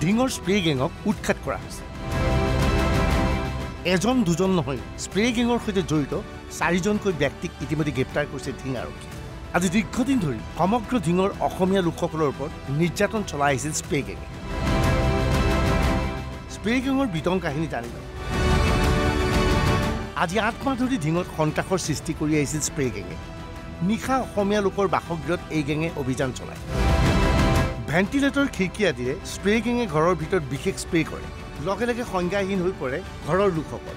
ঢিঙৰ spray গেঙক উৎখাত কৰা হৈছে এজন দুজন নহয় স্প্ৰে গেঙৰ সৈতে জড়িত 4জনকৈ ব্যক্তিক ইতিমধ্যে গ্ৰেপ্তাৰ কৰিছে ঢিং আৰক্ষী আজি দীৰ্ঘদিন ধৰি সমগ্ৰ ঢিঙৰ অসমীয়া লোকসকলৰ ওপৰত নিৰ্যাতন চলাই আহিছিল স্প্ৰে গেঙে স্প্ৰে গেঙৰ বিতং কাহিনী জানিব আজি 8 মাহ ধৰি ঢিঙত সন্ত্ৰাসৰ সৃষ্টি কৰি আহিছিল স্প্ৰে গেঙে নিশা অসমীয়া লোকৰ বাসগৃহত এই গেঙে অভিযান চলায় ভেণ্টিলেটৰ খিৰিকী আদিৰে স্প্ৰে গেঙে ঘৰৰ ভিতৰত বিশেষ স্প্ৰে কৰে লগে লগে সংজ্ঞাহীন হৈ পৰে ঘৰৰ লোকসকল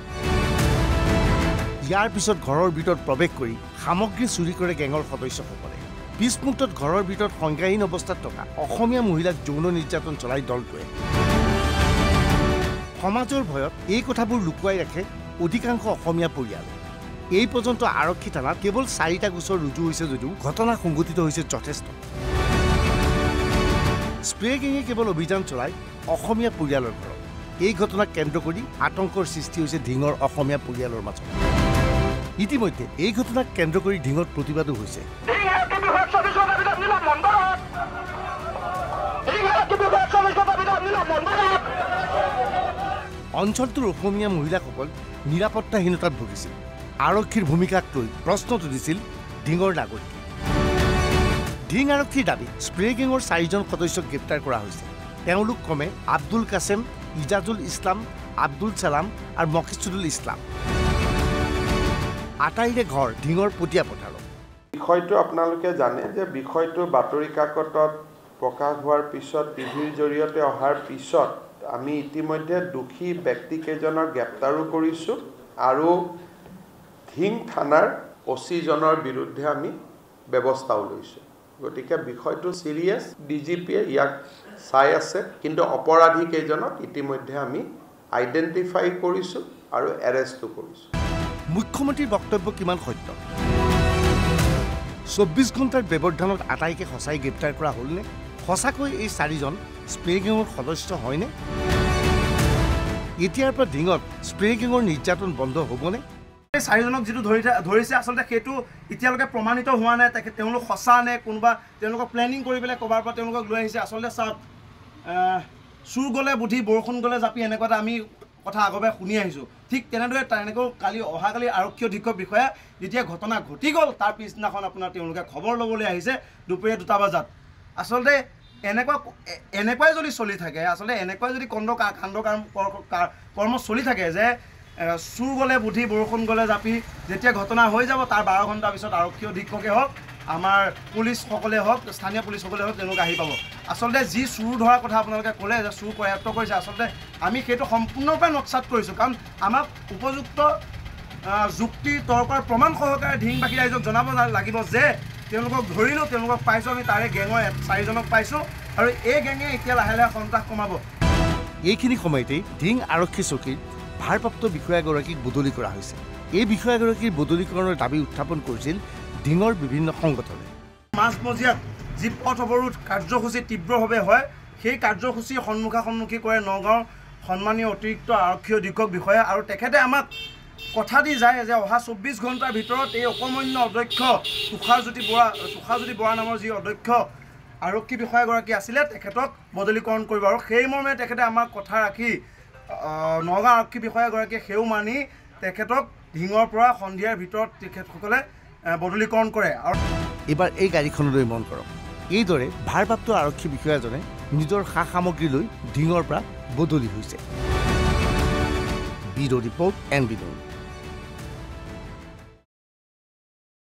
ইয়াৰ পিছত ঘৰৰ ভিতৰত প্ৰৱেশ কৰি সামগ্ৰী চুৰি কৰে গেঙৰ সদস্যসকলে পিছ মুহূৰ্তত ঘৰৰ ভিতৰত সংজ্ঞাহীন অৱস্থাত থকা অসমীয়া মহিলাক যৌন নিৰ্যাতন চলাই দলটোৱে সমাজৰ ভয়ত এই কথাবোৰ লুকুৱাই ৰাখে অধিকাংশ অসমীয়া পৰিয়াল এই পৰ্যন্ত আৰক্ষী থানাত কেৱল 4টা গোচৰ ৰুজু হৈছে যদিও ঘটনা সংঘটিত হৈছে যথেষ্ট স্প্ৰে গেঙে কেৱল অভিযান চলাই অসমীয়া পৰিয়ালৰ ঘৰত এই ঘটনাক কেন্দ্ৰ কৰি আতংকৰ সৃষ্টি হৈছে ঢিঙৰ অসমীয়া পৰিয়ালৰ মাজত ইতিমধ্যে এই ঘটনাক কেন্দ্ৰ কৰি ঢিঙত প্ৰতিবাদো হৈছে অঞ্চলটোৰ অসমীয়া মহিলাসকল নিৰাপত্তাহীনতাত ভুগিছিল আৰক্ষীৰ ভূমিকাক লৈ প্ৰশ্ন তুলিছিল ঢিঙৰ নাগৰিক ঢিং আৰক্ষীৰ দাবী স্প্ৰে গেঙৰ 4জন সদস্যক গ্ৰেপ্তাৰ কৰা হৈছে তেওঁলোক ক্ৰমে আব্দুল কাছেম ইজাজুল ইছলাম আব্দুল ছালাম আৰু মকিছুদুল ইছলাম আটাইৰে ঘৰ ঢিঙৰ পটিয়া পথাৰত বিষয়টো আপোনালোকে জানে যে বিষয়টো বাতৰি কাকতত প্ৰকাশ হোৱাৰ পিছত টিভিৰ জৰিয়তে অহাৰ পিছত আমি ইতিমধ্যে দোষী ব্যক্তিকেইজনক গ্ৰেপ্তাৰো কৰিছোঁ আৰু ঢিং থানাৰ অচিজনৰ বিৰুদ্ধে আমি ব্যৱস্থাও লৈছোঁ গতিকে বিষয়টো সিৰিয়াস ডিজিপিয়ে ইয়াক চাই আছে কিন্তু অপৰাধী কেইজনক ইতিমধ্যে আমি আইডেন্টিফাই কৰিছোঁ আৰু এৰেষ্টও কৰিছোঁ মুখ্যমন্ত্ৰীৰ বক্তব্য কিমান সত্য 24 ঘণ্টাৰ ব্যৱধানত আটাইকে সঁচাই গ্ৰেপ্তাৰ কৰা হ'লনে সঁচাকৈ এই 4জন স্প্ৰে গেঙৰ সদস্য হয়নে এতিয়াৰ পৰা ঢিঙত স্প্ৰে গেঙৰ নিৰ্যাতন বন্ধ হ'বনে 4জনক যিটো ধৰিছে আচলতে সেইটো এতিয়ালৈকে প্ৰমাণিত হোৱা নাই তেওঁলোক সঁচা নে কোনোবা তেওঁলোকক প্লেনিং কৰি পেলাই ক'ৰবাৰ পৰা তেওঁলোকক লৈ আহিছে আচলতে চাওক চুৰ গ'লে বুদ্ধি বৰষুণ গ'লে জাপি এনেকুৱা এটা আমি কথা আগতে শুনি আহিছোঁ ঠিক তেনেদৰে কালি অহাকালি আৰক্ষী অধীক্ষক বিষয়া যেতিয়া ঘটনা ঘটি গ'ল তাৰ পিছদিনাখন আপোনাৰ তেওঁলোকে খবৰ ল'বলৈ আহিছে দুপৰীয়া 2টা বজাত আচলতে এনেকুৱাই যদি চলি থাকে আচলতে এনেকুৱাই যদি কাণ্ড কৰ্ম চলি থাকে যে চুৰ গ'লে বুদ্ধি বৰষুণ গ'লে জাপি যেতিয়া ঘটনা হৈ যাব তাৰ 12 ঘণ্টাৰ পিছত আৰক্ষী অধীক্ষকে হওক আমাৰ পুলিচসকলে হওক স্থানীয় পুলিচসকলে হওক তেওঁলোকে আহি পাব আচলতে যি চুৰ ধৰাৰ কথা আপোনালোকে ক'লে যে চুৰ কৰায়ত্ব কৰিছে আচলতে আমি সেইটো সম্পূৰ্ণৰূপে নক্সাত কৰিছোঁ কাৰণ আমাক উপযুক্ত যুক্তি তৰ্কৰ প্ৰমাণ সহকাৰে ঢিংবাসী ৰাইজক জনাব লাগিব যে তেওঁলোকক ধৰিলোঁ তেওঁলোকক পাইছোঁ আমি তাৰে গেঙৰ 4জনক পাইছোঁ আৰু এই গেঙে এতিয়া লাহে লাহে সন্ত্ৰাস কমাব এইখিনি সময়তেই ঢিং আৰক্ষী চকীৰ ভাৰপ্ৰাপ্ত বিষয়াগৰাকীক বদলি কৰা হৈছে এই বিষয়াগৰাকীৰ বদলীকৰণৰ দাবী উত্থাপন কৰিছিল ঢিঙৰ বিভিন্ন সংগঠনে মাজমজিয়াত যি পথ অৱৰোধ কাৰ্যসূচী তীব্ৰভাৱে হয় সেই কাৰ্যসূচী সন্মুখী কৰে নগাঁৱৰ সন্মানীয় অতিৰিক্ত আৰক্ষী অধীক্ষক বিষয়া আৰু তেখেতে আমাক কথা দি যায় যে অহা 24 ঘণ্টাৰ ভিতৰত এই অকমান্য অধ্যক্ষ তুষাৰজ্যোতি বৰা নামৰ যি অধ্যক্ষ আৰক্ষী বিষয়াগৰাকী আছিলে তেখেতক বদলীকৰণ কৰিব আৰু সেই মৰ্মে তেখেতে আমাক কথা ৰাখি নগাঁও আৰক্ষী বিষয়াগৰাকীয়ে সেও মানি তেখেতক ঢিঙৰ পৰা সন্ধিয়াৰ ভিতৰত তেখেতসকলে বদলীকৰণ কৰে আৰু এবাৰ এই গাড়ীখনলৈ মন কৰক এইদৰে ভাৰপ্ৰাপ্ত আৰক্ষী বিষয়াজনে নিজৰ সা সামগ্ৰী লৈ ঢিঙৰ পৰা বদলি হৈছে ব্যুৰ ৰিপৰ্ট NB News